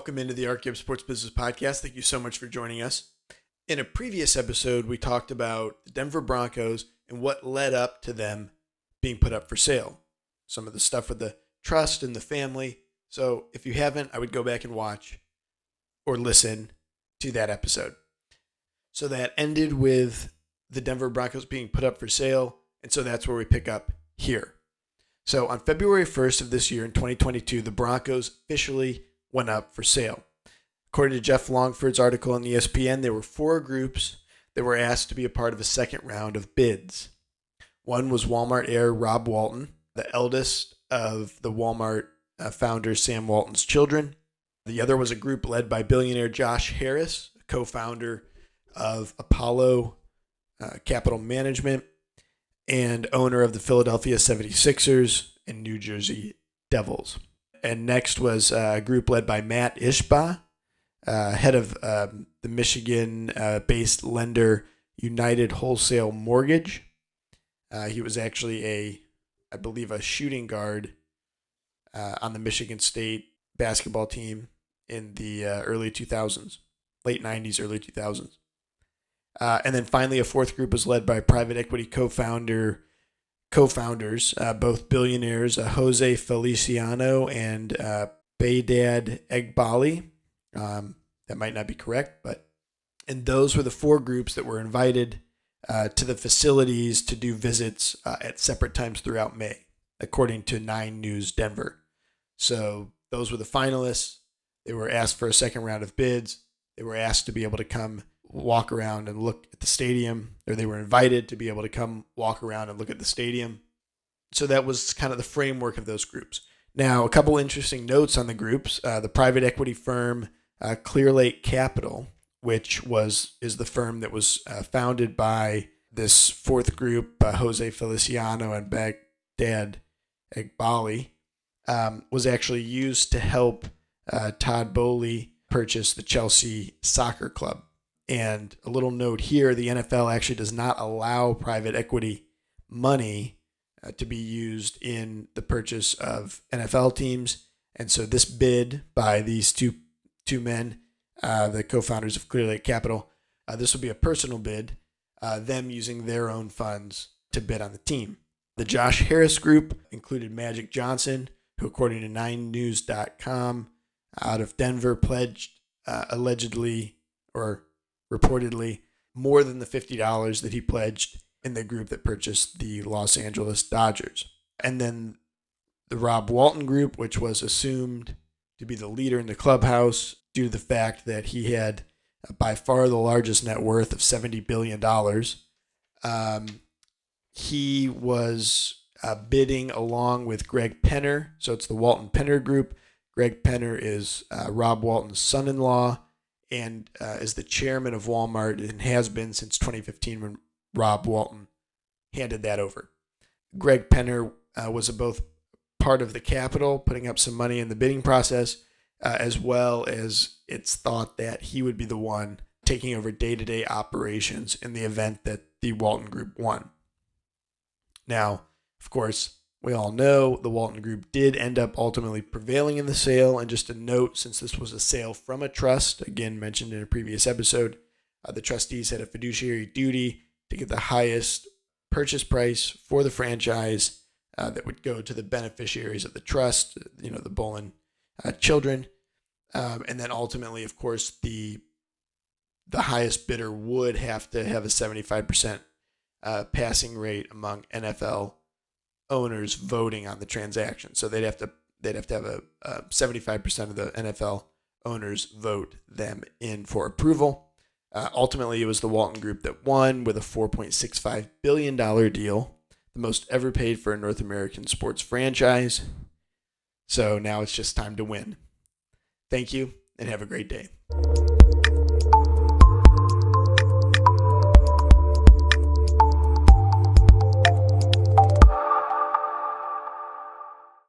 welcome into the ArtGibbs Sports Business Podcast. Thank you so much for joining us. In a previous episode, we talked about the Denver Broncos and what led up to them being put up for sale. Some of the stuff with the trust and the family. So if you haven't, I would go back and watch or listen to that episode. So that ended with the Denver Broncos being put up for sale. And so that's where we pick up here. So on February 1st of this year in 2022, the Broncos officially went up for sale. According to Jeff Longford's article on ESPN, there were 4 groups that were asked to be a part of a second round of bids. One was Walmart heir Rob Walton, the eldest of the Walmart founder Sam Walton's children. The other was a group led by billionaire Josh Harris, co-founder of Apollo Capital Management and owner of the Philadelphia 76ers and New Jersey Devils. And next was a group led by Matt Ishbah, head of the Michigan-based lender United Wholesale Mortgage. He was actually I believe a shooting guard on the Michigan State basketball team in the early 2000s, late 90s, early 2000s. And then finally, a fourth group was led by private equity co-founders, both billionaires, Jose Feliciano and Baydad Eghbali. That might not be correct, and those were the 4 groups that were invited to the facilities to do visits at separate times throughout May, according to 9 News Denver. So those were the finalists. They were asked for a second round of bids. They were asked to be able to come walk around and look at the stadium, or they were invited to be able to come walk around and look at the stadium. So that was kind of the framework of those groups. Now, a couple interesting notes on the groups. The private equity firm Clear Lake Capital, which is the firm that was founded by this fourth group, Jose Feliciano and Baydad Eghbali, was actually used to help Todd Boehly purchase the Chelsea Soccer Club. And a little note here, the NFL actually does not allow private equity money to be used in the purchase of NFL teams. And so this bid by these two men, the co-founders of Clear Lake Capital, this will be a personal bid, them using their own funds to bid on the team. The Josh Harris group included Magic Johnson, who according to 9news.com out of Denver pledged allegedly or reportedly more than the $50 that he pledged in the group that purchased the Los Angeles Dodgers. And then the Rob Walton group, which was assumed to be the leader in the clubhouse due to the fact that he had by far the largest net worth of $70 billion. He was bidding along with Greg Penner. So it's the Walton Penner group. Greg Penner is Rob Walton's son-in-law and is the chairman of Walmart and has been since 2015 when Rob Walton handed that over. Greg Penner was both part of the capital, putting up some money in the bidding process, as well as it's thought that he would be the one taking over day-to-day operations in the event that the Walton Group won. Now, of course, we all know the Walton Group did end up ultimately prevailing in the sale. And just a note, since this was a sale from a trust, again mentioned in a previous episode, the trustees had a fiduciary duty to get the highest purchase price for the franchise that would go to the beneficiaries of the trust, the Bolin children. And then ultimately, of course, the highest bidder would have to have a 75% passing rate among NFL owners voting on the transaction. So they'd have to have a 75% of the NFL owners vote them in for approval. Ultimately, it was the Walton Group that won with a $4.65 billion deal, the most ever paid for a North American sports franchise. So now it's just time to win. Thank you and have a great day.